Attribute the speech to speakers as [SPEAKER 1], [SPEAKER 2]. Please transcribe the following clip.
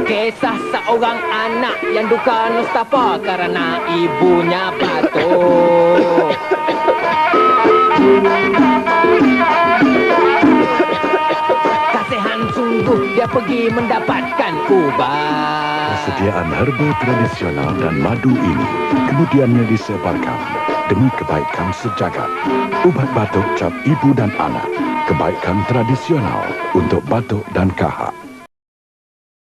[SPEAKER 1] Kisah seorang anak yang duka nestapa karena ibunya batuk. Kasihan sungguh dia pergi mendapatkan ubat.
[SPEAKER 2] Persediaan herba tradisional dan madu ini kemudiannya disebarkan demi kebaikan sejagat. Ubat batuk cap ibu dan anak, kebaikan tradisional untuk batuk dan kahak.